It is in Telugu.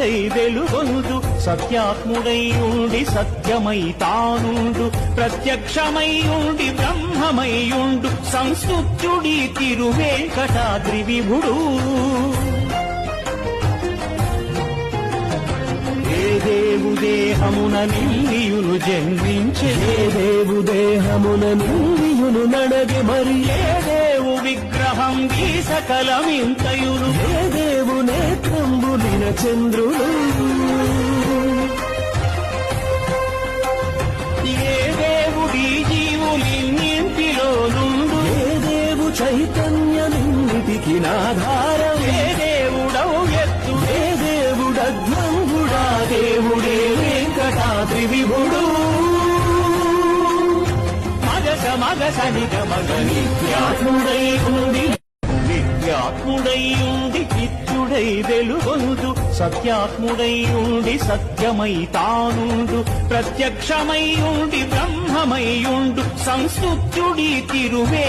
నిత్యుడై వెలుగొందు సత్యాత్ముడై ఉండి సత్యమై తానుండు ప్రత్యక్షమై ఉండి బ్రహ్మమై ఉండు సంస్తుత్యుడి తిరువేంకటాద్రి విభుడు దేహమున నిల్లియును జన్మించే దేవు దేహమున నిల్లియును నడగి మరి ఏ దేవు విగ్రహం ఈ సకలమింతయును ఏ దేవు నేత్రంబులిన చంద్రుడు ఏ దేవుడి జీవులిన్నింటిలో నుండు ఏ దేవు చైతన్యమిన్నిటికి నాధారం ఏ దేవుడవు ఎత్తు ఏ దేవుడద్వంగుడా దేవుడే వెంకటాద్రి విభుడు మగస మగస నిగ మగ నిత్యాత్ముడై ఉండి నిత్యుడై వెలుగొందు సత్యాత్ముడై ఉండి సత్యమై తానుండు ప్రత్యక్షమై ఉండి బ్రహ్మమై ఉండు సంస్తుత్యుడి తిరువే